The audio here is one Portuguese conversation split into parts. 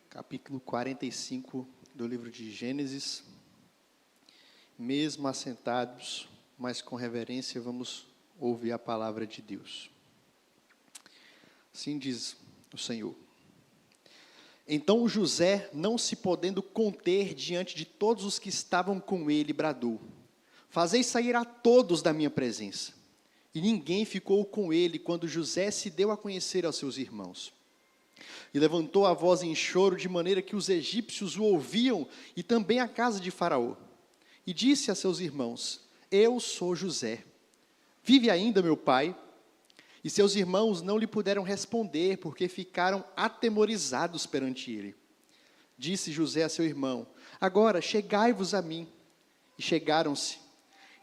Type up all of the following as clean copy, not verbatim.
capítulo 45 do livro de Gênesis. Mesmo assentados, mas com reverência, vamos ouvir a palavra de Deus. Assim diz o Senhor. Então José, não se podendo conter diante de todos os que estavam com ele, bradou: fazei sair a todos da minha presença. E ninguém ficou com ele quando José se deu a conhecer aos seus irmãos. E levantou a voz em choro, de maneira que os egípcios o ouviam, e também a casa de Faraó. E disse a seus irmãos: eu sou José. Vive ainda meu pai? E seus irmãos não lhe puderam responder, porque ficaram atemorizados perante ele. Disse José a seu irmão: agora chegai-vos a mim. E chegaram-se.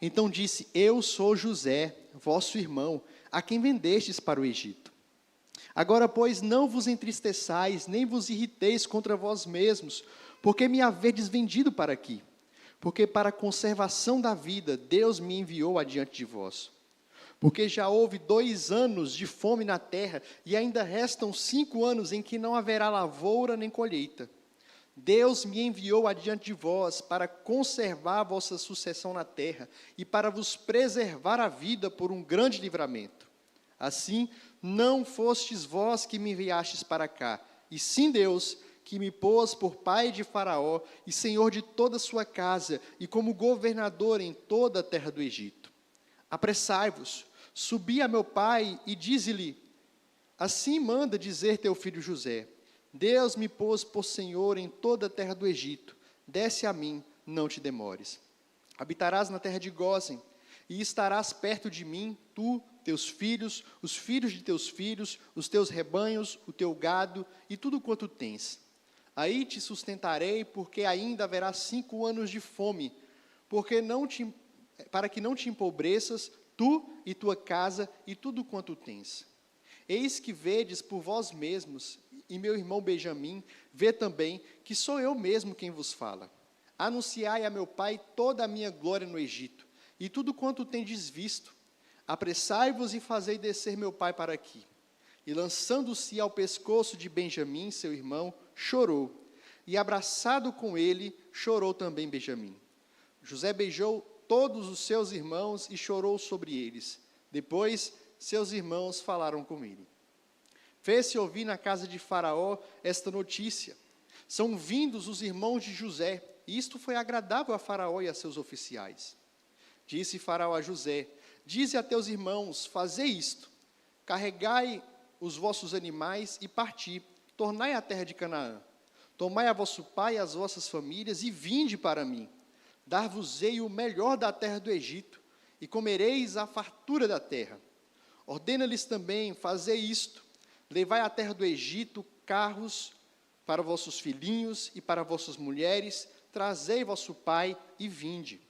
Então disse: eu sou José, vosso irmão, a quem vendestes para o Egito. Agora, pois, não vos entristeçais, nem vos irriteis contra vós mesmos, porque me havedes vendido para aqui. Porque para a conservação da vida, Deus me enviou adiante de vós. Porque já houve 2 anos de fome na terra, e ainda restam 5 anos em que não haverá lavoura nem colheita. Deus me enviou adiante de vós para conservar a vossa sucessão na terra, e para vos preservar a vida por um grande livramento. Assim, não fostes vós que me enviastes para cá, e sim Deus, que me pôs por pai de Faraó, e senhor de toda a sua casa, e como governador em toda a terra do Egito. Apressai-vos, subi a meu pai, e dize-lhe: assim manda dizer teu filho José: Deus me pôs por senhor em toda a terra do Egito, desce a mim, não te demores. Habitarás na terra de Gósen, e estarás perto de mim, tu, teus filhos, os filhos de teus filhos, os teus rebanhos, o teu gado, e tudo quanto tens. Aí te sustentarei, porque ainda haverá 5 anos de fome, para que não te empobreças, tu e tua casa, e tudo quanto tens. Eis que vedes por vós mesmos, e meu irmão Benjamim vê também, que sou eu mesmo quem vos fala. Anunciai a meu pai toda a minha glória no Egito, e tudo quanto tendes visto. Apressai-vos e fazei descer meu pai para aqui. E lançando-se ao pescoço de Benjamim, seu irmão, chorou. E abraçado com ele, chorou também Benjamim. José beijou todos os seus irmãos e chorou sobre eles. Depois, seus irmãos falaram com ele. Fez-se ouvir na casa de Faraó esta notícia: são vindos os irmãos de José, e isto foi agradável a Faraó e a seus oficiais. Disse Faraó a José: dize a teus irmãos, fazei isto: carregai os vossos animais e parti, tornai a terra de Canaã. Tomai a vosso pai e as vossas famílias e vinde para mim. Dar-vos-ei o melhor da terra do Egito, e comereis a fartura da terra. Ordena-lhes também: fazei isto: levai à terra do Egito carros para vossos filhinhos e para vossas mulheres, trazei vosso pai e vinde.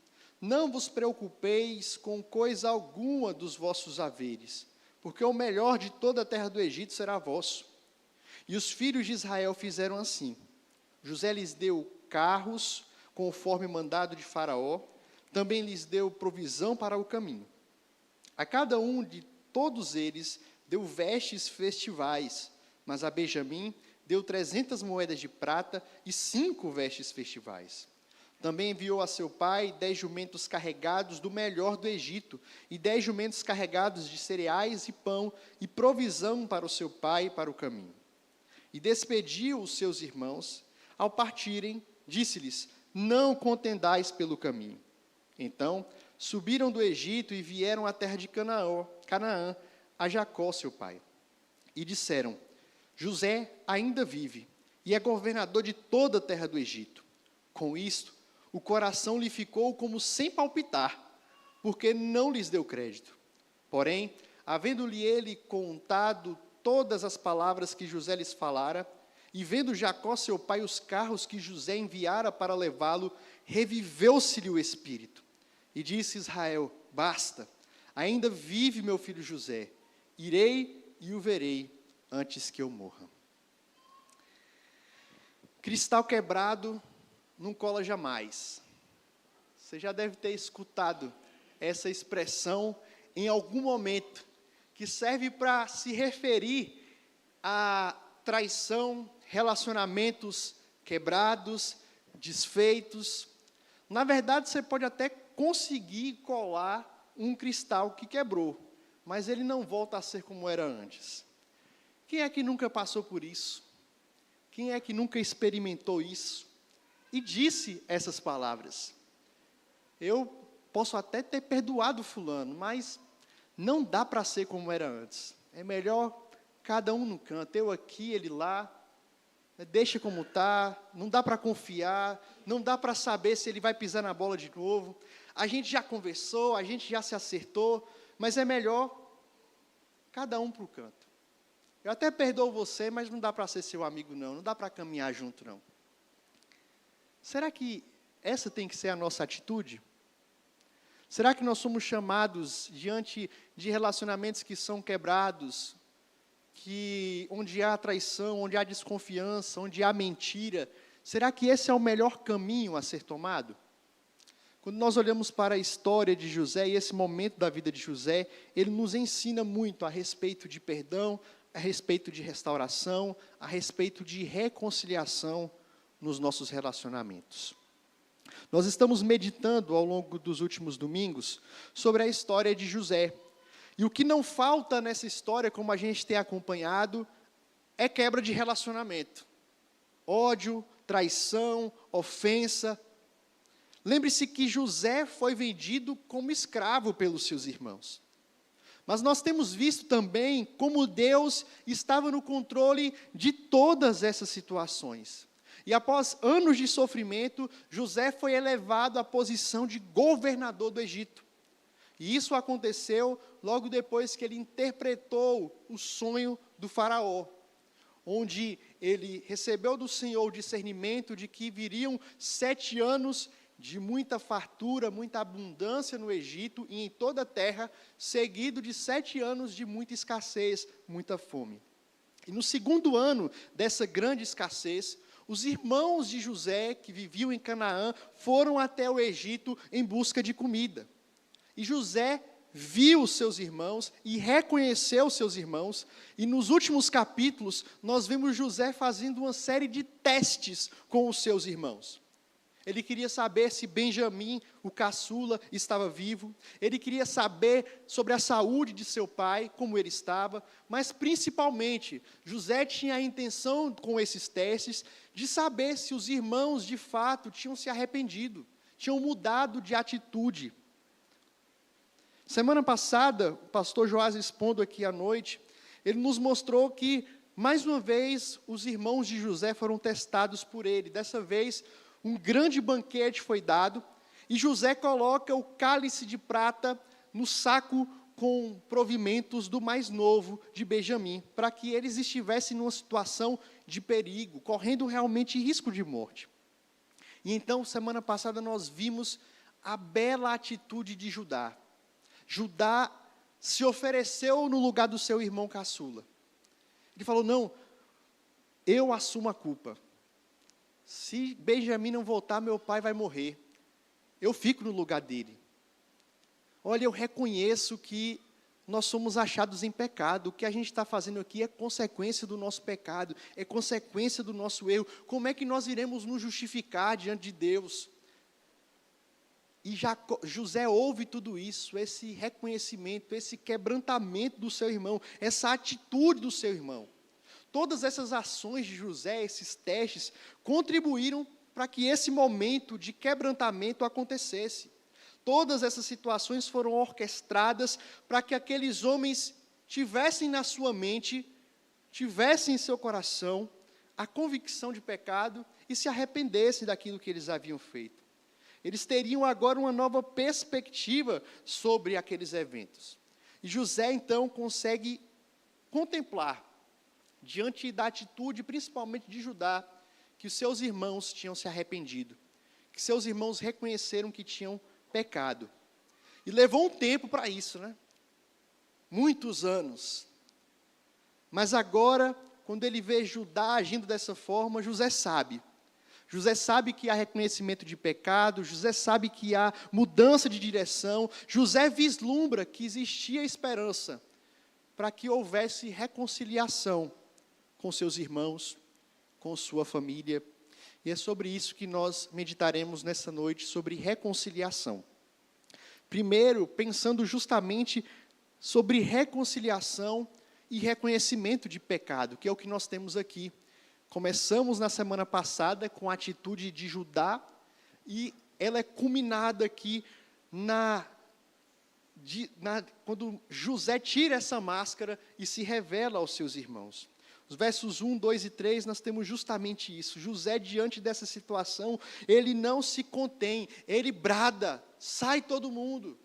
Não vos preocupeis com coisa alguma dos vossos haveres, porque o melhor de toda a terra do Egito será vosso. E os filhos de Israel fizeram assim. José lhes deu carros, conforme mandado de Faraó, também lhes deu provisão para o caminho. A cada um de todos eles deu vestes festivais, mas a Benjamim deu 300 moedas de prata e 5 vestes festivais. Também enviou a seu pai 10 jumentos carregados do melhor do Egito, e 10 jumentos carregados de cereais e pão, e provisão para o seu pai e para o caminho. E despediu os seus irmãos. Ao partirem, disse-lhes: não contendais pelo caminho. Então, subiram do Egito e vieram à terra de Canaã, a Jacó, seu pai. E disseram: José ainda vive, e é governador de toda a terra do Egito. Com isto, o coração lhe ficou como sem palpitar, porque não lhes deu crédito. Porém, havendo-lhe ele contado todas as palavras que José lhes falara, e vendo Jacó, seu pai, os carros que José enviara para levá-lo, reviveu-se-lhe o espírito. E disse Israel: basta, ainda vive meu filho José, irei e o verei antes que eu morra. Cristal quebrado não cola jamais. Você já deve ter escutado essa expressão em algum momento, que serve para se referir à traição, relacionamentos quebrados, desfeitos. Na verdade, você pode até conseguir colar um cristal que quebrou, mas ele não volta a ser como era antes. Quem é que nunca passou por isso? Quem é que nunca experimentou isso? E disse essas palavras. Eu posso até ter perdoado fulano, mas não dá para ser como era antes. É melhor cada um no canto, eu aqui, ele lá. Deixa como está, não dá para confiar, não dá para saber se ele vai pisar na bola de novo. A gente já conversou, a gente já se acertou, mas é melhor cada um para o canto. Eu até perdoo você, mas não dá para ser seu amigo não dá para caminhar junto não. Será que essa tem que ser a nossa atitude? Será que nós somos chamados diante de relacionamentos que são quebrados, onde há traição, onde há desconfiança, onde há mentira, será que esse é o melhor caminho a ser tomado? Quando nós olhamos para a história de José e esse momento da vida de José, ele nos ensina muito a respeito de perdão, a respeito de restauração, a respeito de reconciliação nos nossos relacionamentos. Nós estamos meditando ao longo dos últimos domingos sobre a história de José. E o que não falta nessa história, como a gente tem acompanhado, é quebra de relacionamento. Ódio, traição, ofensa. Lembre-se que José foi vendido como escravo pelos seus irmãos. Mas nós temos visto também como Deus estava no controle de todas essas situações. E após anos de sofrimento, José foi elevado à posição de governador do Egito. E isso aconteceu logo depois que ele interpretou o sonho do faraó, onde ele recebeu do Senhor o discernimento de que viriam 7 anos de muita fartura, muita abundância no Egito e em toda a terra, seguido de 7 anos de muita escassez, muita fome. E no segundo ano dessa grande escassez, os irmãos de José, que viviam em Canaã, foram até o Egito em busca de comida. E José viu os seus irmãos e reconheceu os seus irmãos. E nos últimos capítulos, nós vemos José fazendo uma série de testes com os seus irmãos. Ele queria saber se Benjamim, o caçula, estava vivo. Ele queria saber sobre a saúde de seu pai, como ele estava. Mas, principalmente, José tinha a intenção, com esses testes, de saber se os irmãos, de fato, tinham se arrependido, tinham mudado de atitude. Semana passada, o pastor Joás expondo aqui à noite, ele nos mostrou que, mais uma vez, os irmãos de José foram testados por ele. Dessa vez, um grande banquete foi dado, e José coloca o cálice de prata no saco com provimentos do mais novo de Benjamim, para que eles estivessem numa situação de perigo, correndo realmente risco de morte. E então, semana passada, nós vimos a bela atitude de Judá. Judá se ofereceu no lugar do seu irmão caçula. Ele falou, não, eu assumo a culpa. Se Benjamim não voltar, meu pai vai morrer. Eu fico no lugar dele. Olha, eu reconheço que nós somos achados em pecado. O que a gente está fazendo aqui é consequência do nosso pecado, é consequência do nosso erro. Como é que nós iremos nos justificar diante de Deus? E José ouve tudo isso, esse reconhecimento, esse quebrantamento do seu irmão, essa atitude do seu irmão. Todas essas ações de José, esses testes, contribuíram para que esse momento de quebrantamento acontecesse. Todas essas situações foram orquestradas para que aqueles homens tivessem na sua mente, tivessem em seu coração, a convicção de pecado e se arrependessem daquilo que eles haviam feito. Eles teriam agora uma nova perspectiva sobre aqueles eventos. E José, então, consegue contemplar, diante da atitude, principalmente de Judá, que os seus irmãos tinham se arrependido, que seus irmãos reconheceram que tinham pecado. E levou um tempo para isso, né? Muitos anos. Mas agora, quando ele vê Judá agindo dessa forma, José sabe. José sabe que há reconhecimento de pecado, José sabe que há mudança de direção, José vislumbra que existia esperança para que houvesse reconciliação com seus irmãos, com sua família. E é sobre isso que nós meditaremos nessa noite, sobre reconciliação. Primeiro, pensando justamente sobre reconciliação e reconhecimento de pecado, que é o que nós temos aqui. Começamos na semana passada com a atitude de Judá, e ela é culminada aqui quando José tira essa máscara e se revela aos seus irmãos. Os versos 1, 2 e 3, nós temos justamente isso. José, diante dessa situação, ele não se contém, ele brada, sai todo mundo.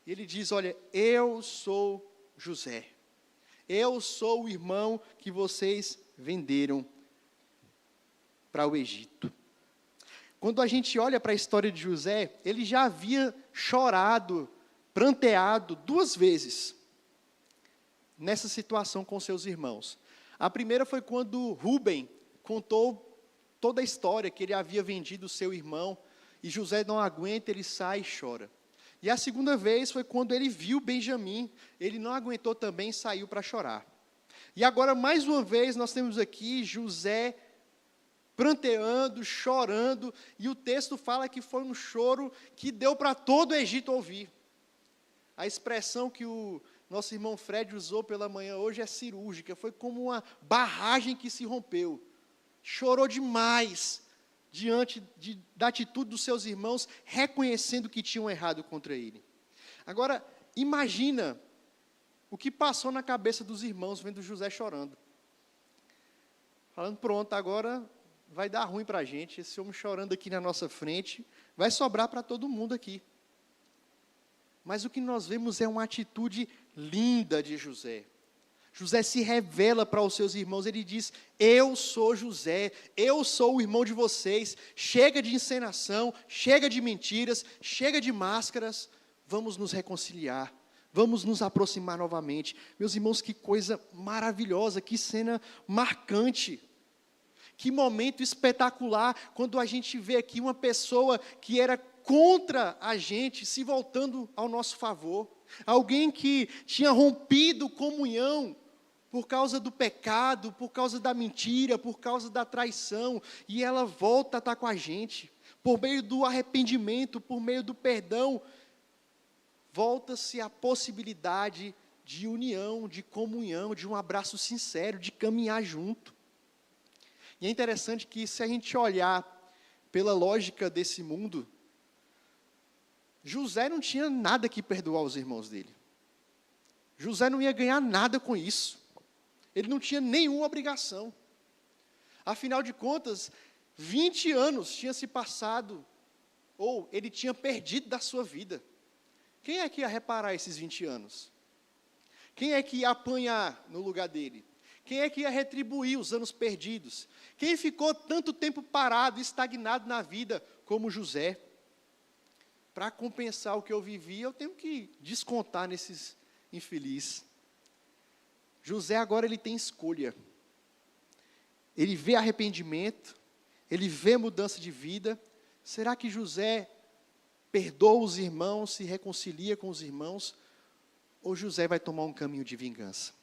E ele diz, olha, eu sou José, eu sou o irmão que vocês venderam para o Egito. Quando a gente olha para a história de José, ele já havia chorado, pranteado 2 vezes nessa situação com seus irmãos. A primeira foi quando Rúben contou toda a história, que ele havia vendido o seu irmão, e José não aguenta, ele sai e chora. E a segunda vez foi quando ele viu Benjamim, ele não aguentou também e saiu para chorar. E agora, mais uma vez, nós temos aqui José pranteando, chorando, e o texto fala que foi um choro que deu para todo o Egito ouvir. A expressão que o nosso irmão Fred usou pela manhã hoje é cirúrgica, foi como uma barragem que se rompeu. Chorou demais diante da atitude dos seus irmãos, reconhecendo que tinham errado contra ele. Agora, imagina o que passou na cabeça dos irmãos vendo José chorando. Falando, pronto, agora vai dar ruim para a gente, esse homem chorando aqui na nossa frente, vai sobrar para todo mundo aqui. Mas o que nós vemos é uma atitude linda de José. José se revela para os seus irmãos, ele diz, eu sou José, eu sou o irmão de vocês, chega de encenação, chega de mentiras, chega de máscaras, vamos nos reconciliar, vamos nos aproximar novamente. Meus irmãos, que coisa maravilhosa, que cena marcante. Que momento espetacular, quando a gente vê aqui uma pessoa que era contra a gente, se voltando ao nosso favor. Alguém que tinha rompido comunhão por causa do pecado, por causa da mentira, por causa da traição, e ela volta a estar com a gente. Por meio do arrependimento, por meio do perdão, volta-se a possibilidade de união, de comunhão, de um abraço sincero, de caminhar junto. E é interessante que, se a gente olhar pela lógica desse mundo, José não tinha nada que perdoar os irmãos dele. José não ia ganhar nada com isso. Ele não tinha nenhuma obrigação. Afinal de contas, 20 anos tinha se passado, ou ele tinha perdido da sua vida. Quem é que ia reparar esses 20 anos? Quem é que ia apanhar no lugar dele? Quem é que ia retribuir os anos perdidos? Quem ficou tanto tempo parado, estagnado na vida como José? Para compensar o que eu vivi, eu tenho que descontar nesses infelizes. José agora ele tem escolha. Ele vê arrependimento, ele vê mudança de vida. Será que José perdoa os irmãos, se reconcilia com os irmãos? Ou José vai tomar um caminho de vingança?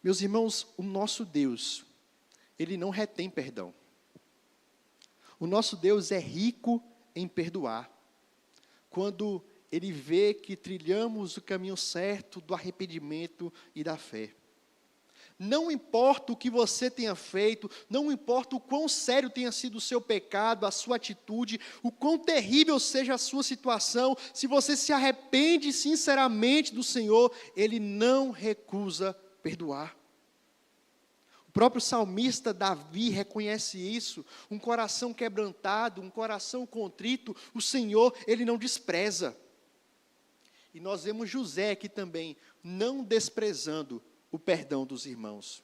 Meus irmãos, o nosso Deus, ele não retém perdão. O nosso Deus é rico em perdoar. Quando ele vê que trilhamos o caminho certo do arrependimento e da fé. Não importa o que você tenha feito, não importa o quão sério tenha sido o seu pecado, a sua atitude, o quão terrível seja a sua situação, se você se arrepende sinceramente do Senhor, Ele não recusa perdoar. O próprio salmista Davi reconhece isso, um coração quebrantado, um coração contrito, o Senhor, Ele não despreza. E nós vemos José aqui também, não desprezando o perdão dos irmãos.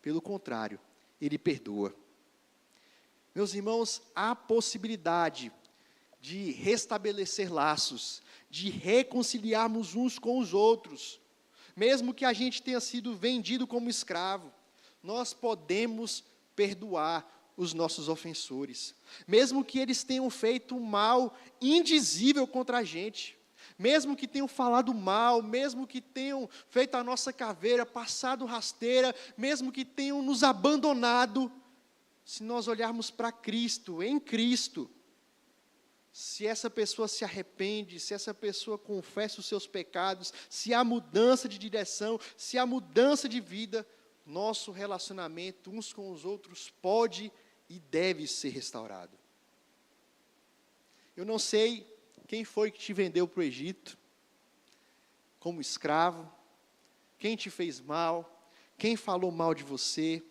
Pelo contrário, ele perdoa. Meus irmãos, há possibilidade de restabelecer laços, de reconciliarmos uns com os outros. Mesmo que a gente tenha sido vendido como escravo, nós podemos perdoar os nossos ofensores. Mesmo que eles tenham feito um mal indizível contra a gente. Mesmo que tenham falado mal, mesmo que tenham feito a nossa caveira, passado rasteira, mesmo que tenham nos abandonado, se nós olharmos para Cristo, em Cristo, se essa pessoa se arrepende, se essa pessoa confessa os seus pecados, se há mudança de direção, se há mudança de vida, nosso relacionamento uns com os outros pode e deve ser restaurado. Eu não sei quem foi que te vendeu para o Egito como escravo, quem te fez mal, quem falou mal de você,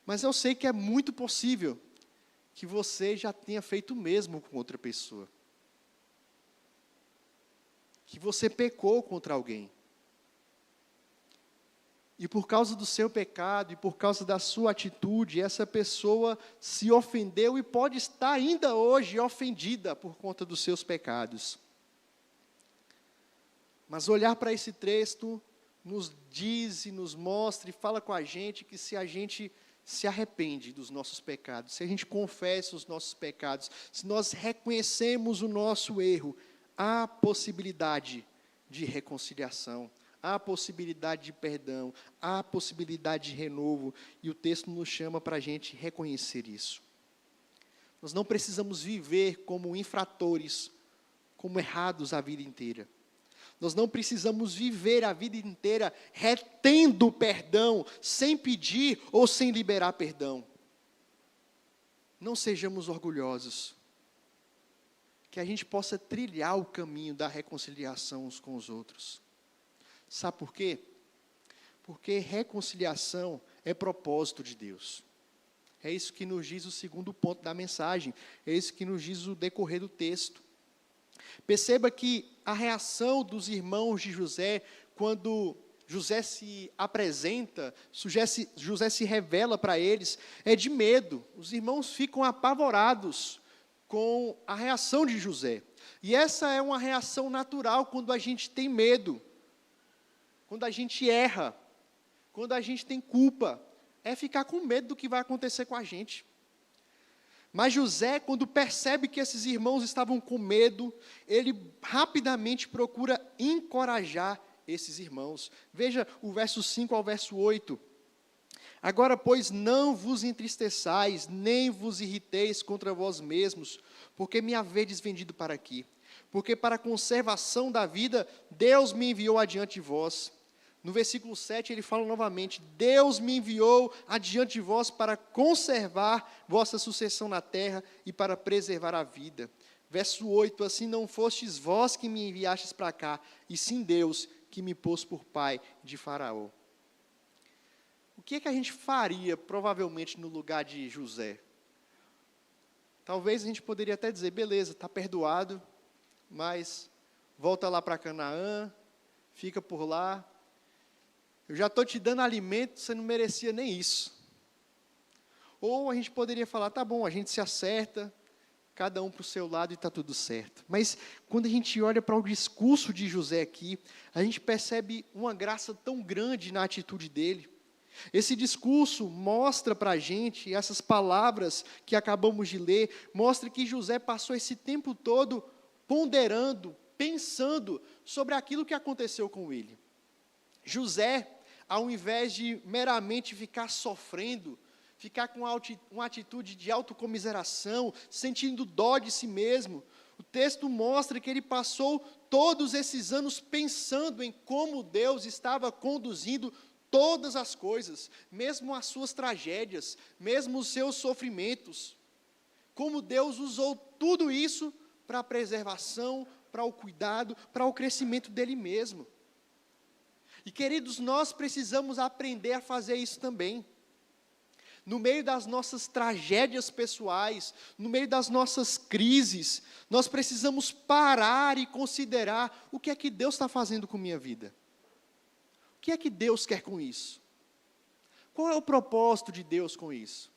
mas eu sei que é muito possível que você já tenha feito o mesmo com outra pessoa, que você pecou contra alguém, e por causa do seu pecado, e por causa da sua atitude, essa pessoa se ofendeu e pode estar ainda hoje ofendida por conta dos seus pecados. Mas olhar para esse texto nos diz e nos mostra e fala com a gente que se a gente se arrepende dos nossos pecados, se a gente confessa os nossos pecados, se nós reconhecemos o nosso erro, há possibilidade de reconciliação, há possibilidade de perdão, há possibilidade de renovo, e o texto nos chama para a gente reconhecer isso. Nós não precisamos viver como infratores, como errados a vida inteira. Nós não precisamos viver a vida inteira retendo perdão, sem pedir ou sem liberar perdão. Não sejamos orgulhosos. Que a gente possa trilhar o caminho da reconciliação uns com os outros. Sabe por quê? Porque reconciliação é propósito de Deus. É isso que nos diz o segundo ponto da mensagem. É isso que nos diz o decorrer do texto. Perceba que a reação dos irmãos de José, quando José se apresenta, José se revela para eles, é de medo. Os irmãos ficam apavorados com a reação de José. E essa é uma reação natural quando a gente tem medo, quando a gente erra, quando a gente tem culpa, é ficar com medo do que vai acontecer com a gente. Mas José, quando percebe que esses irmãos estavam com medo, ele rapidamente procura encorajar esses irmãos. Veja o verso 5 ao verso 8. Agora, pois, não vos entristeçais, nem vos irriteis contra vós mesmos, porque me havedes vendido para aqui. Porque para a conservação da vida, Deus me enviou adiante de vós. No versículo 7 ele fala novamente, Deus me enviou adiante de vós para conservar vossa sucessão na terra e para preservar a vida. Verso 8, assim não fostes vós que me enviastes para cá, e sim Deus que me pôs por pai de Faraó. O que é que a gente faria, provavelmente, no lugar de José? Talvez a gente poderia até dizer, beleza, está perdoado, mas volta lá para Canaã, fica por lá. Eu já estou te dando alimento, você não merecia nem isso. Ou a gente poderia falar, tá bom, a gente se acerta, cada um para o seu lado e está tudo certo. Mas quando a gente olha para o discurso de José aqui, a gente percebe uma graça tão grande na atitude dele. Esse discurso mostra para a gente, essas palavras que acabamos de ler, mostra que José passou esse tempo todo ponderando, pensando sobre aquilo que aconteceu com ele. José, ao invés de meramente ficar sofrendo, ficar com uma atitude de autocomiseração, sentindo dó de si mesmo, o texto mostra que ele passou todos esses anos pensando em como Deus estava conduzindo todas as coisas, mesmo as suas tragédias, mesmo os seus sofrimentos, como Deus usou tudo isso para a preservação, para o cuidado, para o crescimento dele mesmo. E, queridos, nós precisamos aprender a fazer isso também. No meio das nossas tragédias pessoais, no meio das nossas crises, nós precisamos parar e considerar o que é que Deus está fazendo com minha vida. O que é que Deus quer com isso? Qual é o propósito de Deus com isso?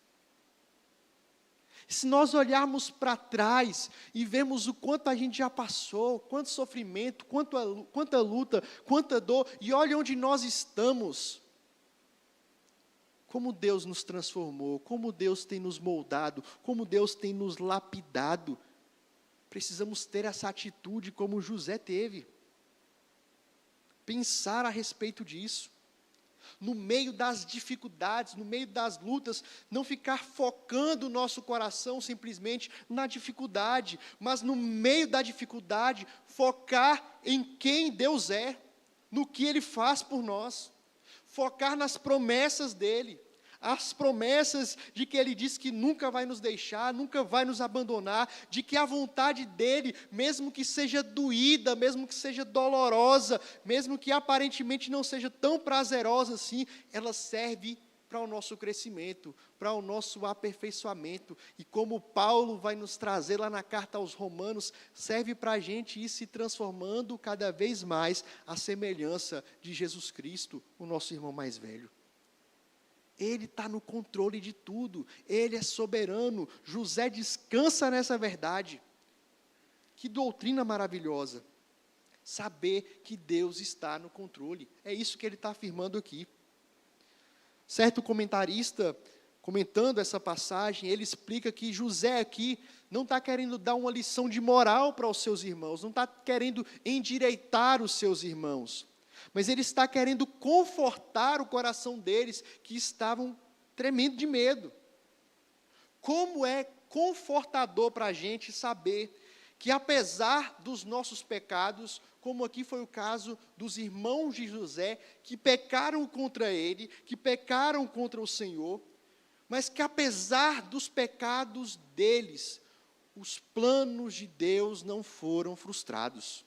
Se nós olharmos para trás e vemos o quanto a gente já passou, quanto sofrimento, quanta luta, quanta dor, e olha onde nós estamos, como Deus nos transformou, como Deus tem nos moldado, como Deus tem nos lapidado, precisamos ter essa atitude como José teve. Pensar a respeito disso. No meio das dificuldades, no meio das lutas, não ficar focando o nosso coração simplesmente na dificuldade, mas no meio da dificuldade, focar em quem Deus é, no que Ele faz por nós, focar nas promessas dEle, as promessas de que Ele diz que nunca vai nos deixar, nunca vai nos abandonar, de que a vontade dEle, mesmo que seja doída, mesmo que seja dolorosa, mesmo que aparentemente não seja tão prazerosa assim, ela serve para o nosso crescimento, para o nosso aperfeiçoamento, e como Paulo vai nos trazer lá na carta aos Romanos, serve para a gente ir se transformando cada vez mais à semelhança de Jesus Cristo, o nosso irmão mais velho. Ele está no controle de tudo, Ele é soberano. José descansa nessa verdade. Que doutrina maravilhosa, saber que Deus está no controle, é isso que ele está afirmando aqui. Certo comentarista, comentando essa passagem, ele explica que José aqui não está querendo dar uma lição de moral para os seus irmãos, não está querendo endireitar os seus irmãos, mas ele está querendo confortar o coração deles, que estavam tremendo de medo. Como é confortador para a gente saber que, apesar dos nossos pecados, como aqui foi o caso dos irmãos de José, que pecaram contra ele, que pecaram contra o Senhor, mas que, apesar dos pecados deles, os planos de Deus não foram frustrados.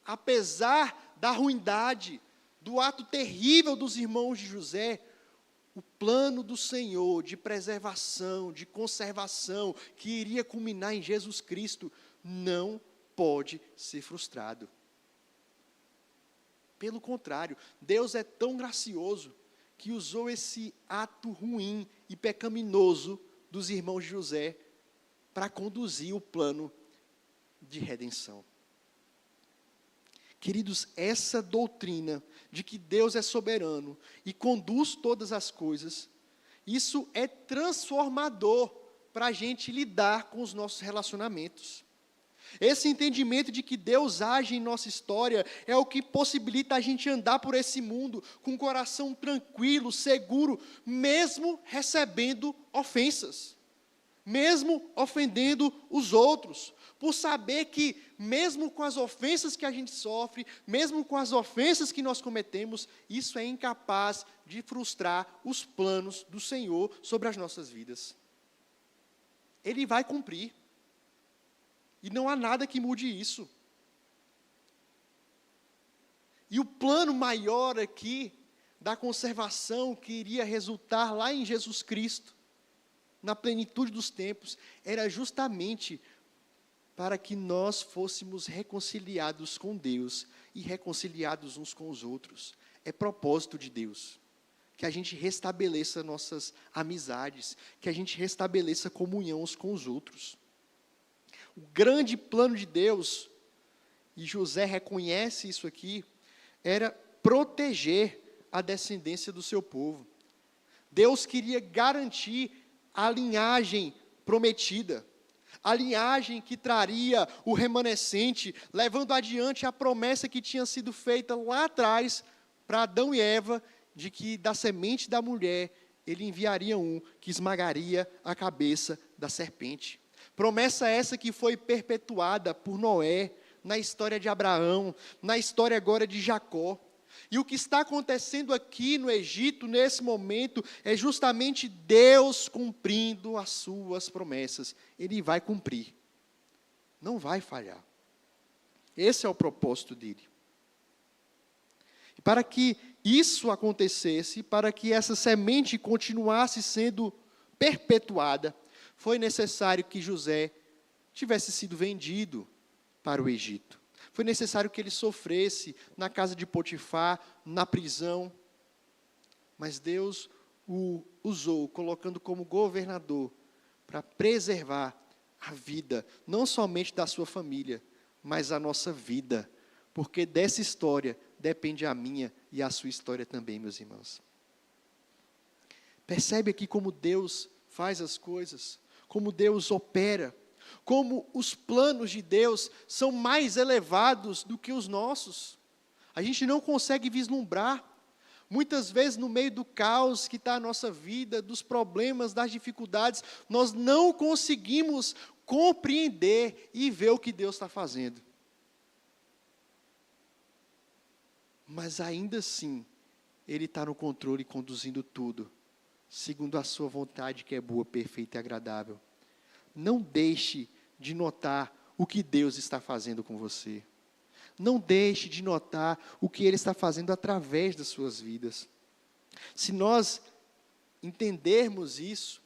Apesar da ruindade, do ato terrível dos irmãos de José, o plano do Senhor de preservação, de conservação, que iria culminar em Jesus Cristo, não pode ser frustrado. Pelo contrário, Deus é tão gracioso que usou esse ato ruim e pecaminoso dos irmãos de José para conduzir o plano de redenção. Queridos, essa doutrina de que Deus é soberano e conduz todas as coisas, isso é transformador para a gente lidar com os nossos relacionamentos. Esse entendimento de que Deus age em nossa história é o que possibilita a gente andar por esse mundo com o coração tranquilo, seguro, mesmo recebendo ofensas, mesmo ofendendo os outros, por saber que, mesmo com as ofensas que a gente sofre, mesmo com as ofensas que nós cometemos, isso é incapaz de frustrar os planos do Senhor sobre as nossas vidas. Ele vai cumprir. E não há nada que mude isso. E o plano maior aqui, da conservação que iria resultar lá em Jesus Cristo, na plenitude dos tempos, era justamente para que nós fôssemos reconciliados com Deus e reconciliados uns com os outros. É propósito de Deus que a gente restabeleça nossas amizades, que a gente restabeleça comunhão uns com os outros. O grande plano de Deus, e José reconhece isso aqui, era proteger a descendência do seu povo. Deus queria garantir a linhagem prometida, a linhagem que traria o remanescente, levando adiante a promessa que tinha sido feita lá atrás para Adão e Eva, de que da semente da mulher ele enviaria um que esmagaria a cabeça da serpente. Promessa essa que foi perpetuada por Noé, na história de Abraão, na história agora de Jacó. E o que está acontecendo aqui no Egito, nesse momento, é justamente Deus cumprindo as suas promessas. Ele vai cumprir. Não vai falhar. Esse é o propósito dele. E para que isso acontecesse, para que essa semente continuasse sendo perpetuada, foi necessário que José tivesse sido vendido para o Egito. Foi necessário que ele sofresse na casa de Potifar, na prisão. Mas Deus o usou, colocando como governador, para preservar a vida, não somente da sua família, mas a nossa vida. Porque dessa história depende a minha e a sua história também, meus irmãos. Percebe aqui como Deus faz as coisas, como Deus opera. como os planos de Deus são mais elevados do que os nossos. A gente não consegue vislumbrar. Muitas vezes, no meio do caos que está a nossa vida, dos problemas, das dificuldades, nós não conseguimos compreender e ver o que Deus está fazendo. Mas ainda assim, Ele está no controle e conduzindo tudo, segundo a sua vontade que é boa, perfeita e agradável. Não deixe de notar o que Deus está fazendo com você. Não deixe de notar o que Ele está fazendo através das suas vidas. Se nós entendermos isso,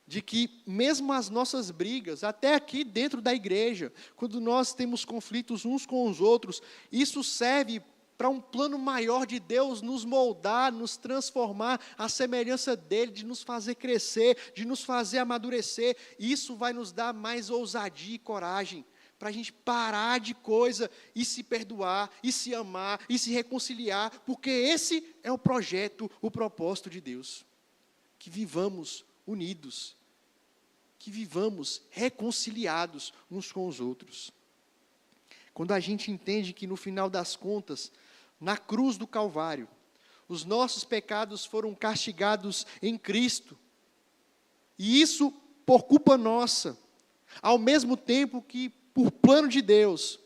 de que mesmo as nossas brigas, até aqui dentro da igreja, quando nós temos conflitos uns com os outros, isso serve para um plano maior de Deus nos moldar, nos transformar à semelhança dEle, de nos fazer crescer, de nos fazer amadurecer. Isso vai nos dar mais ousadia e coragem, para a gente parar de coisa e se perdoar, e se amar, e se reconciliar, porque esse é o projeto, o propósito de Deus. Que vivamos unidos, que vivamos reconciliados uns com os outros. Quando a gente entende que no final das contas, na cruz do Calvário, os nossos pecados foram castigados em Cristo, e isso por culpa nossa, ao mesmo tempo que, por plano de Deus,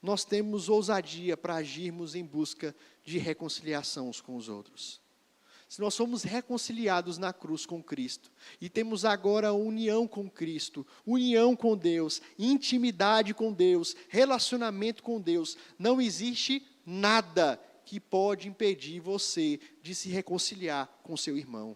nós temos ousadia para agirmos em busca de reconciliação uns com os outros. Se nós somos reconciliados na cruz com Cristo, e temos agora união com Cristo, união com Deus, intimidade com Deus, relacionamento com Deus, não existe nada que pode impedir você de se reconciliar com seu irmão.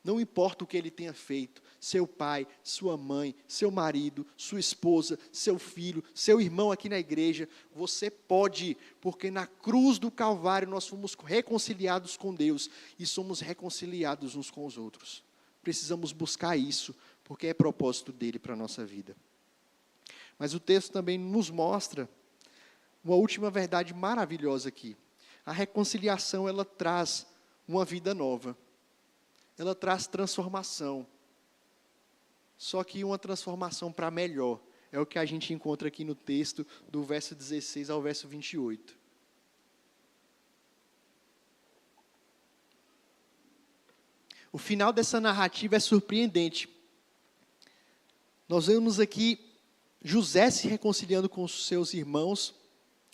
Não importa o que ele tenha feito, seu pai, sua mãe, seu marido, sua esposa, seu filho, seu irmão aqui na igreja, você pode, porque na cruz do Calvário nós fomos reconciliados com Deus e somos reconciliados uns com os outros. Precisamos buscar isso, porque é propósito dele para a nossa vida. Mas o texto também nos mostra uma última verdade maravilhosa aqui. A reconciliação, ela traz uma vida nova. Ela traz transformação. Só que uma transformação para melhor. É o que a gente encontra aqui no texto, do verso 16 ao verso 28. O final dessa narrativa é surpreendente. Nós vemos aqui José se reconciliando com os seus irmãos,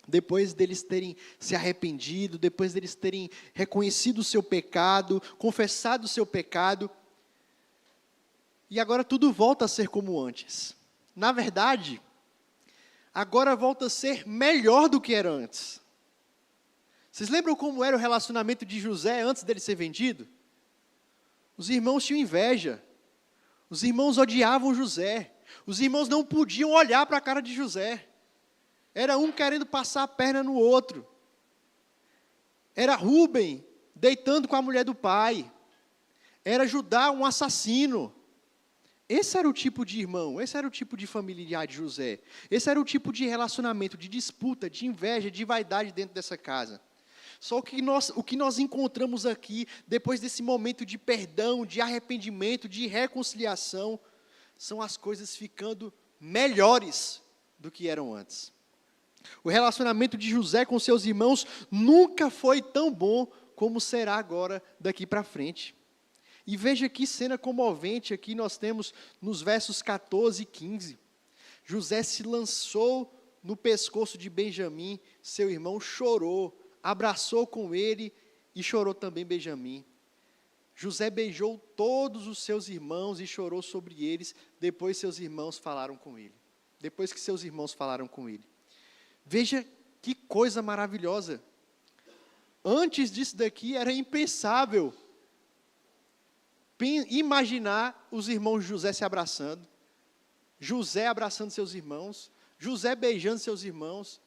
depois deles terem se arrependido, depois deles terem reconhecido o seu pecado, confessado o seu pecado, e agora tudo volta a ser como antes. Na verdade, agora volta a ser melhor do que era antes. Vocês lembram como era o relacionamento de José antes dele ser vendido? Os irmãos tinham inveja, os irmãos odiavam José, os irmãos não podiam olhar para a cara de José. Era um querendo passar a perna no outro. Era Rúben deitando com a mulher do pai. Era Judá um assassino. Esse era o tipo de irmão, esse era o tipo de familiar de José. Esse era o tipo de relacionamento, de disputa, de inveja, de vaidade dentro dessa casa. Só que o que nós encontramos aqui, depois desse momento de perdão, de arrependimento, de reconciliação, são as coisas ficando melhores do que eram antes. O relacionamento de José com seus irmãos nunca foi tão bom como será agora daqui para frente. E veja que cena comovente aqui nós temos nos versos 14 e 15. José se lançou no pescoço de Benjamim, seu irmão chorou, abraçou com ele e chorou também Benjamim. José beijou todos os seus irmãos e chorou sobre eles, depois que seus irmãos falaram com ele. Veja que coisa maravilhosa. Antes disso daqui era impensável imaginar os irmãos de José se abraçando, José abraçando seus irmãos, José beijando seus irmãos,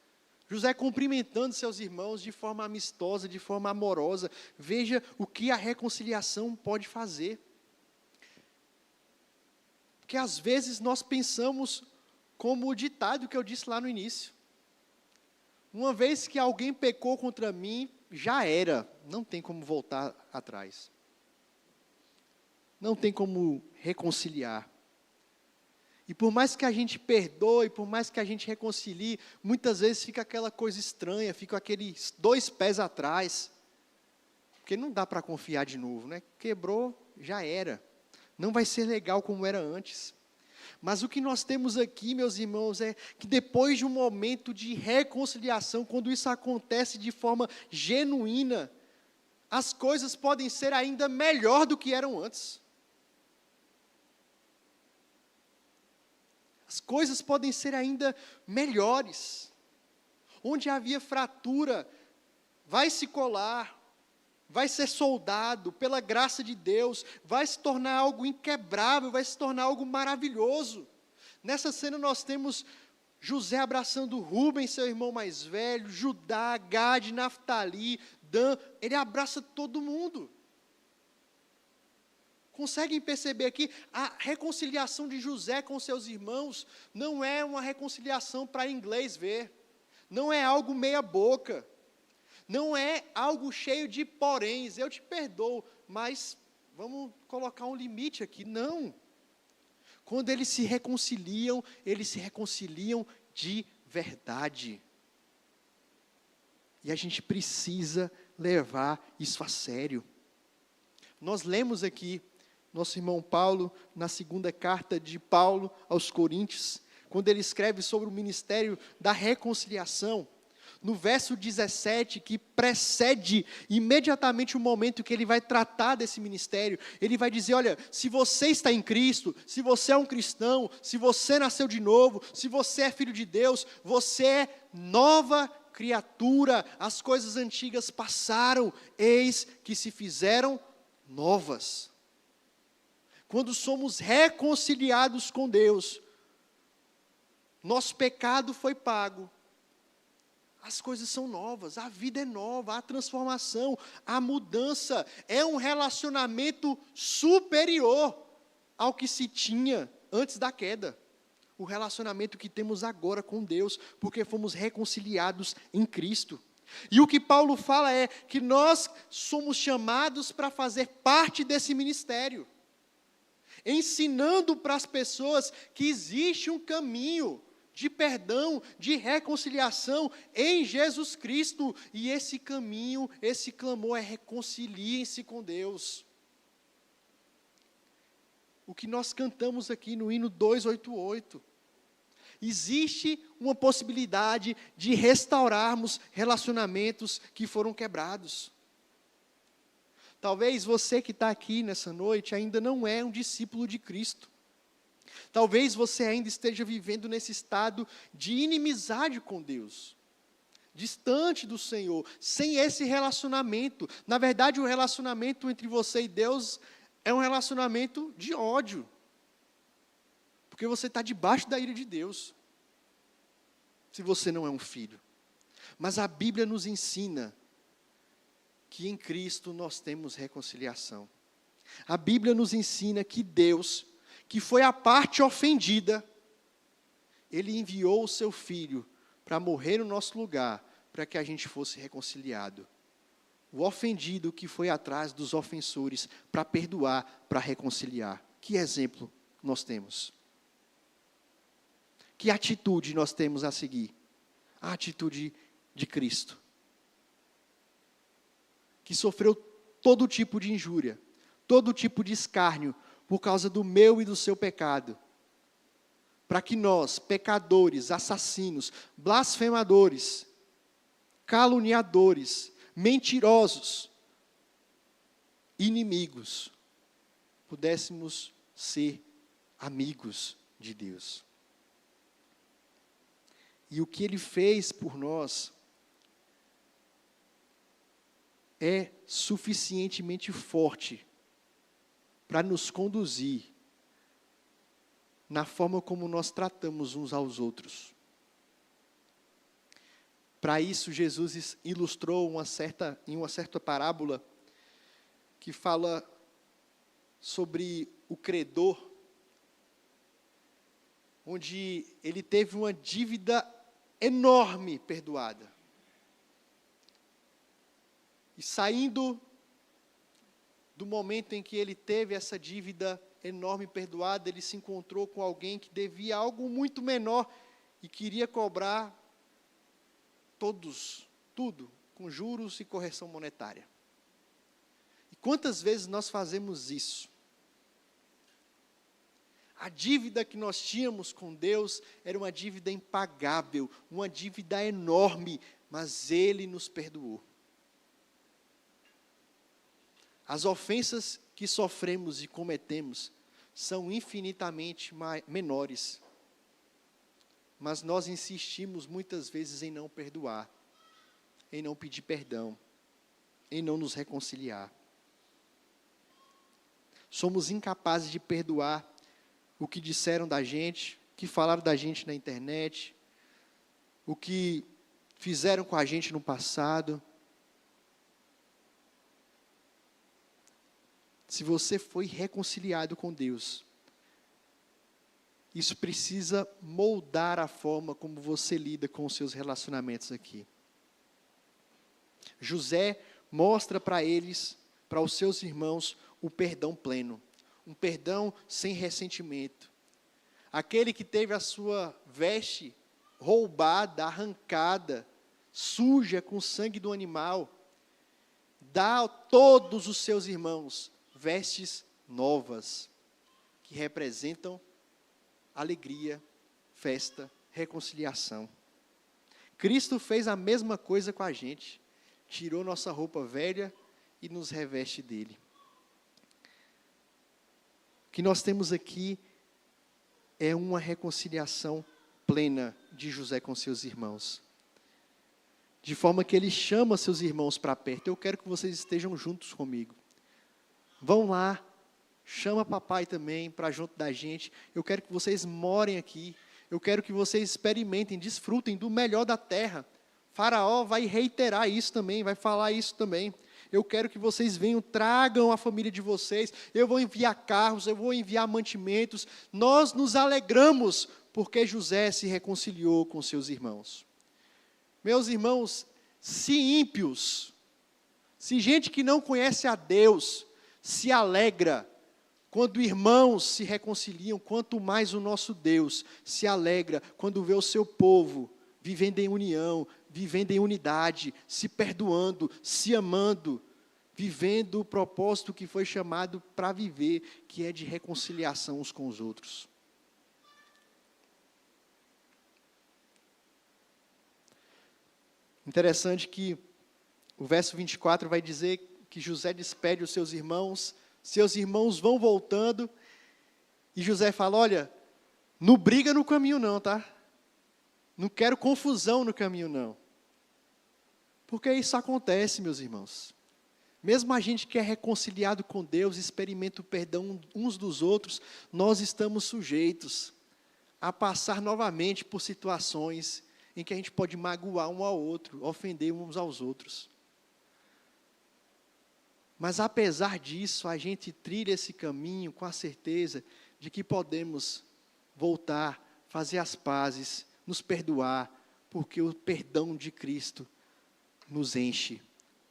José cumprimentando seus irmãos de forma amistosa, de forma amorosa. Veja o que a reconciliação pode fazer. Porque às vezes nós pensamos como o ditado que eu disse lá no início. Uma vez que alguém pecou contra mim, já era, não tem como voltar atrás. Não tem como reconciliar. E por mais que a gente perdoe, por mais que a gente reconcilie, muitas vezes fica aquela coisa estranha, fica aqueles 2 pés atrás. Porque não dá para confiar de novo, né? Quebrou, já era. Não vai ser legal como era antes. Mas o que nós temos aqui, meus irmãos, é que depois de um momento de reconciliação, quando isso acontece de forma genuína, as coisas podem ser ainda melhor do que eram antes. As coisas podem ser ainda melhores. Onde havia fratura, vai se colar, vai ser soldado pela graça de Deus, vai se tornar algo inquebrável, vai se tornar algo maravilhoso. Nessa cena nós temos José abraçando Rubem, seu irmão mais velho, Judá, Gade, Naftali, Dan, ele abraça todo mundo. Conseguem perceber aqui, a reconciliação de José com seus irmãos não é uma reconciliação para inglês ver, não é algo meia boca, não é algo cheio de poréns, eu te perdoo, mas vamos colocar um limite aqui, não. Quando eles se reconciliam de verdade. E a gente precisa levar isso a sério. Nós lemos aqui, nosso irmão Paulo, na segunda carta de Paulo aos Coríntios, quando ele escreve sobre o ministério da reconciliação, no verso 17, que precede imediatamente o momento que ele vai tratar desse ministério, ele vai dizer, olha, se você está em Cristo, se você é um cristão, se você nasceu de novo, se você é filho de Deus, você é nova criatura, as coisas antigas passaram, eis que se fizeram novas. Quando somos reconciliados com Deus, nosso pecado foi pago, as coisas são novas, a vida é nova, a transformação, a mudança, é um relacionamento superior ao que se tinha antes da queda. O relacionamento que temos agora com Deus, porque fomos reconciliados em Cristo. E o que Paulo fala é que nós somos chamados para fazer parte desse ministério, ensinando para as pessoas que existe um caminho de perdão, de reconciliação em Jesus Cristo, e esse caminho, esse clamor é reconciliem-se com Deus. O que nós cantamos aqui no hino 288, existe uma possibilidade de restaurarmos relacionamentos que foram quebrados. Talvez você que está aqui nessa noite ainda não é um discípulo de Cristo. Talvez você ainda esteja vivendo nesse estado de inimizade com Deus, distante do Senhor, sem esse relacionamento. Na verdade, o relacionamento entre você e Deus é um relacionamento de ódio, porque você está debaixo da ira de Deus, se você não é um filho. Mas a Bíblia nos ensina que em Cristo nós temos reconciliação. A Bíblia nos ensina que Deus, que foi a parte ofendida, Ele enviou o seu Filho para morrer no nosso lugar, para que a gente fosse reconciliado. O ofendido que foi atrás dos ofensores para perdoar, para reconciliar. Que exemplo nós temos? Que atitude nós temos a seguir? A atitude de Cristo, que sofreu todo tipo de injúria, todo tipo de escárnio, por causa do meu e do seu pecado, para que nós, pecadores, assassinos, blasfemadores, caluniadores, mentirosos, inimigos, pudéssemos ser amigos de Deus. E o que Ele fez por nós é suficientemente forte para nos conduzir na forma como nós tratamos uns aos outros. Para isso, Jesus ilustrou em uma certa parábola que fala sobre o credor, onde ele teve uma dívida enorme perdoada. E saindo do momento em que ele teve essa dívida enorme perdoada, ele se encontrou com alguém que devia algo muito menor e queria cobrar tudo, com juros e correção monetária. E quantas vezes nós fazemos isso? A dívida que nós tínhamos com Deus era uma dívida impagável, uma dívida enorme, mas Ele nos perdoou. As ofensas que sofremos e cometemos são infinitamente menores, mas nós insistimos muitas vezes em não perdoar, em não pedir perdão, em não nos reconciliar. Somos incapazes de perdoar o que disseram da gente, o que falaram da gente na internet, o que fizeram com a gente no passado. Se você foi reconciliado com Deus, isso precisa moldar a forma como você lida com os seus relacionamentos aqui. José mostra para eles, para os seus irmãos, o perdão pleno. Um perdão sem ressentimento. Aquele que teve a sua veste roubada, arrancada, suja com o sangue do animal, dá a todos os seus irmãos vestes novas, que representam alegria, festa, reconciliação. Cristo fez a mesma coisa com a gente, tirou nossa roupa velha e nos reveste dele. O que nós temos aqui é uma reconciliação plena de José com seus irmãos. De forma que ele chama seus irmãos para perto. Eu quero que vocês estejam juntos comigo. Vão lá, chama papai também para junto da gente. Eu quero que vocês morem aqui. Eu quero que vocês experimentem, desfrutem do melhor da terra. Faraó vai reiterar isso também, vai falar isso também. Eu quero que vocês venham, tragam a família de vocês. Eu vou enviar carros, eu vou enviar mantimentos. Nós nos alegramos porque José se reconciliou com seus irmãos. Meus irmãos, se ímpios, se gente que não conhece a Deus, se alegra quando irmãos se reconciliam, quanto mais o nosso Deus se alegra quando vê o seu povo vivendo em união, vivendo em unidade, se perdoando, se amando, vivendo o propósito que foi chamado para viver, que é de reconciliação uns com os outros. Interessante que o verso 24 vai dizer que José despede os seus irmãos vão voltando, e José fala, olha, não briga no caminho não, tá? Não quero confusão no caminho não. Porque isso acontece, meus irmãos. Mesmo a gente que é reconciliado com Deus, experimenta o perdão uns dos outros, nós estamos sujeitos a passar novamente por situações em que a gente pode magoar um ao outro, ofender uns aos outros. Mas apesar disso, a gente trilha esse caminho com a certeza de que podemos voltar, fazer as pazes, nos perdoar, porque o perdão de Cristo nos enche,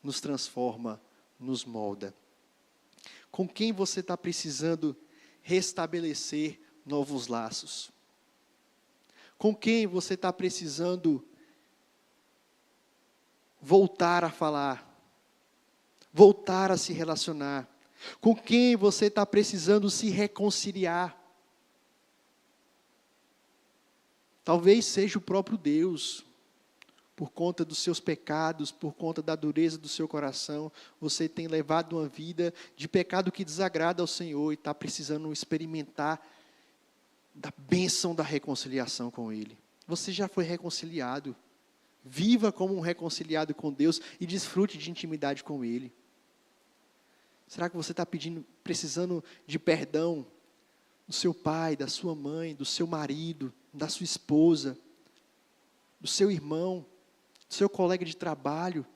nos transforma, nos molda. Com quem você está precisando restabelecer novos laços? Com quem você está precisando voltar a falar? Voltar a se relacionar? Com quem você está precisando se reconciliar? Talvez seja o próprio Deus, por conta dos seus pecados, por conta da dureza do seu coração, você tem levado uma vida de pecado que desagrada ao Senhor e está precisando experimentar da bênção da reconciliação com Ele. Você já foi reconciliado. Viva como um reconciliado com Deus e desfrute de intimidade com Ele. Será que você está precisando de perdão do seu pai, da sua mãe, do seu marido, da sua esposa, do seu irmão, do seu colega de trabalho,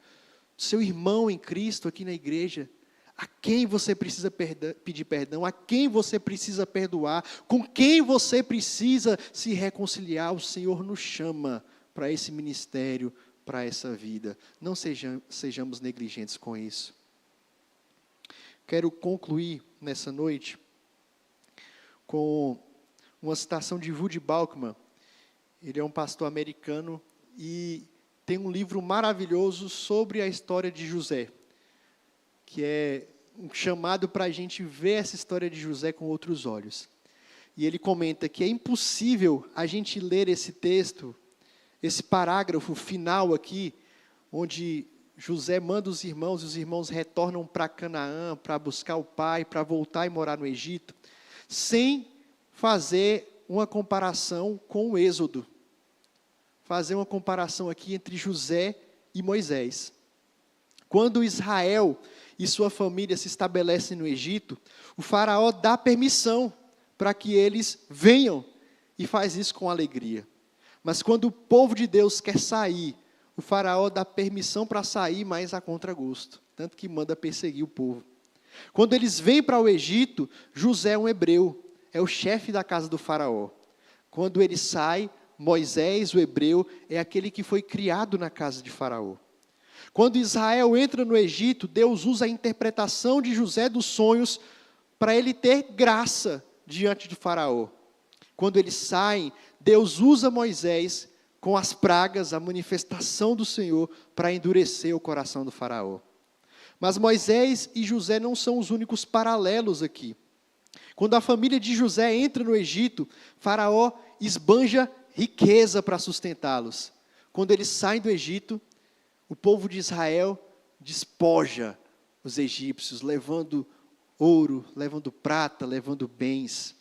do seu irmão em Cristo aqui na igreja? A quem você precisa pedir perdão? A quem você precisa perdoar? Com quem você precisa se reconciliar? O Senhor nos chama para esse ministério, para essa vida. Não sejamos negligentes com isso. Quero concluir nessa noite com uma citação de Woody Bauchman. Ele é um pastor americano e tem um livro maravilhoso sobre a história de José, que é um chamado para a gente ver essa história de José com outros olhos. E ele comenta que é impossível a gente ler esse texto, esse parágrafo final aqui, onde José manda os irmãos, e os irmãos retornam para Canaã, para buscar o pai, para voltar e morar no Egito, sem fazer uma comparação com o Êxodo. Fazer uma comparação aqui entre José e Moisés. Quando Israel e sua família se estabelecem no Egito, o faraó dá permissão para que eles venham, e faz isso com alegria. Mas quando o povo de Deus quer sair, o faraó dá permissão para sair, mas a contragosto, tanto que manda perseguir o povo. Quando eles vêm para o Egito, José é um hebreu, é o chefe da casa do faraó. Quando ele sai, Moisés, o hebreu, é aquele que foi criado na casa de Faraó. Quando Israel entra no Egito, Deus usa a interpretação de José dos sonhos para ele ter graça diante de Faraó. Quando eles saem, Deus usa Moisés com as pragas, a manifestação do Senhor, para endurecer o coração do Faraó. Mas Moisés e José não são os únicos paralelos aqui. Quando a família de José entra no Egito, Faraó esbanja riqueza para sustentá-los. Quando eles saem do Egito, o povo de Israel despoja os egípcios, levando ouro, levando prata, levando bens.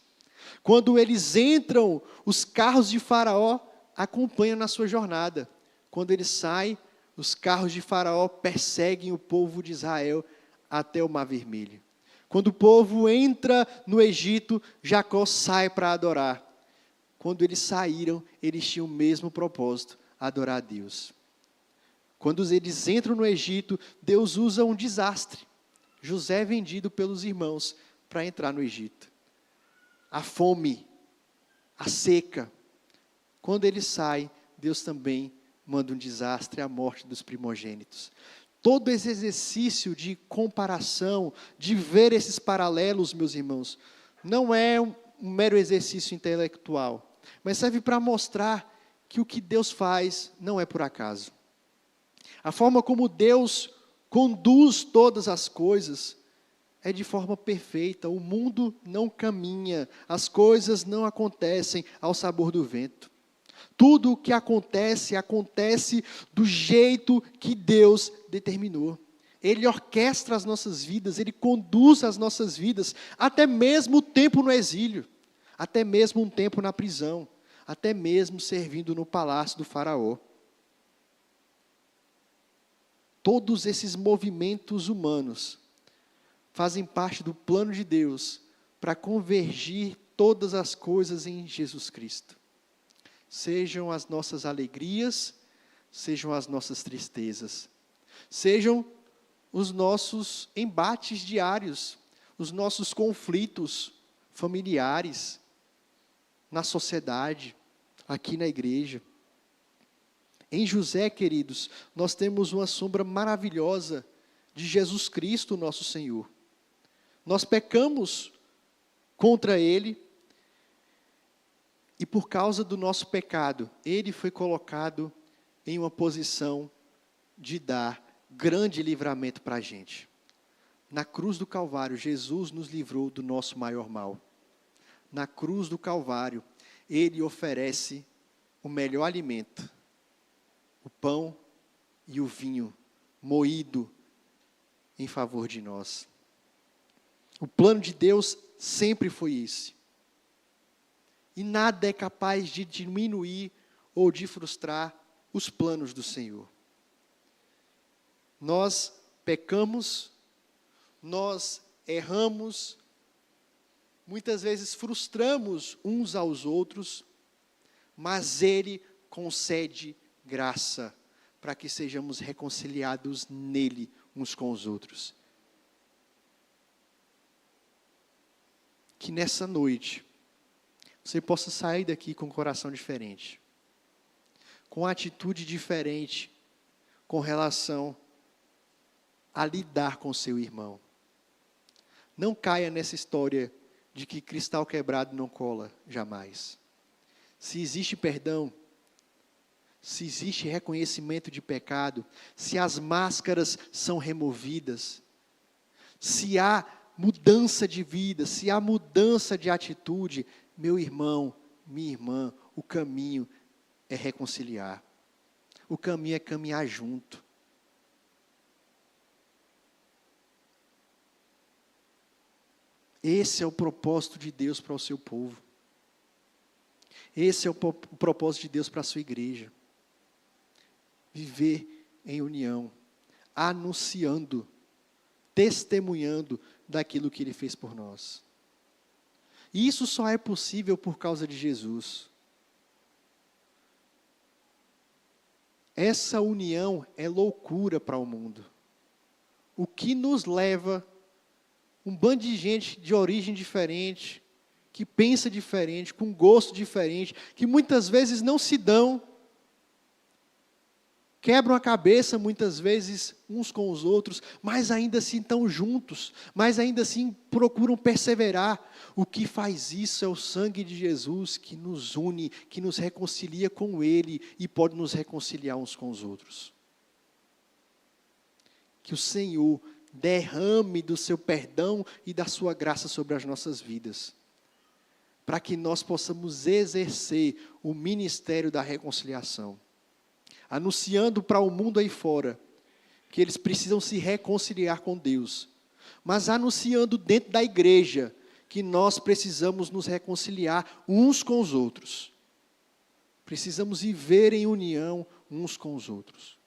Quando eles entram, os carros de Faraó acompanham na sua jornada. Quando eles saem, os carros de Faraó perseguem o povo de Israel até o Mar Vermelho. Quando o povo entra no Egito, Jacó sai para adorar. Quando eles saíram, eles tinham o mesmo propósito, adorar a Deus. Quando eles entram no Egito, Deus usa um desastre. José é vendido pelos irmãos para entrar no Egito. A fome, a seca. Quando ele sai, Deus também manda um desastre, a morte dos primogênitos. Todo esse exercício de comparação, de ver esses paralelos, meus irmãos, não é um mero exercício intelectual, mas serve para mostrar que o que Deus faz não é por acaso. A forma como Deus conduz todas as coisas é de forma perfeita. O mundo não caminha, as coisas não acontecem ao sabor do vento. Tudo o que acontece, acontece do jeito que Deus determinou. Ele orquestra as nossas vidas, Ele conduz as nossas vidas, até mesmo o tempo no exílio, até mesmo um tempo na prisão, até mesmo servindo no palácio do faraó. Todos esses movimentos humanos fazem parte do plano de Deus para convergir todas as coisas em Jesus Cristo. Sejam as nossas alegrias, sejam as nossas tristezas, sejam os nossos embates diários, os nossos conflitos familiares, na sociedade, aqui na igreja. Em José, queridos, nós temos uma sombra maravilhosa de Jesus Cristo, nosso Senhor. Nós pecamos contra Ele, e por causa do nosso pecado, Ele foi colocado em uma posição de dar grande livramento para a gente. Na cruz do Calvário, Jesus nos livrou do nosso maior mal. Na cruz do Calvário, Ele oferece o melhor alimento, o pão e o vinho moído em favor de nós. O plano de Deus sempre foi esse. E nada é capaz de diminuir ou de frustrar os planos do Senhor. Nós pecamos, nós erramos, muitas vezes frustramos uns aos outros, mas Ele concede graça para que sejamos reconciliados nele uns com os outros. Que nessa noite você possa sair daqui com um coração diferente, com uma atitude diferente com relação a lidar com seu irmão. Não caia nessa história de que cristal quebrado não cola jamais. Se existe perdão, se existe reconhecimento de pecado, se as máscaras são removidas, se há mudança de vida, se há mudança de atitude, meu irmão, minha irmã, o caminho é reconciliar. O caminho é caminhar junto. Esse é o propósito de Deus para o seu povo. Esse é o propósito de Deus para a sua igreja. Viver em união, anunciando, testemunhando daquilo que Ele fez por nós. E isso só é possível por causa de Jesus. Essa união é loucura para o mundo. O que nos leva, um bando de gente de origem diferente, que pensa diferente, com gosto diferente, que muitas vezes não se dão, quebram a cabeça muitas vezes uns com os outros, mas ainda assim estão juntos, mas ainda assim procuram perseverar. O que faz isso é o sangue de Jesus que nos une, que nos reconcilia com Ele e pode nos reconciliar uns com os outros. Que o Senhor derrame do seu perdão e da sua graça sobre as nossas vidas, para que nós possamos exercer o ministério da reconciliação, anunciando para o mundo aí fora que eles precisam se reconciliar com Deus, mas anunciando dentro da igreja que nós precisamos nos reconciliar uns com os outros. Precisamos viver em união uns com os outros.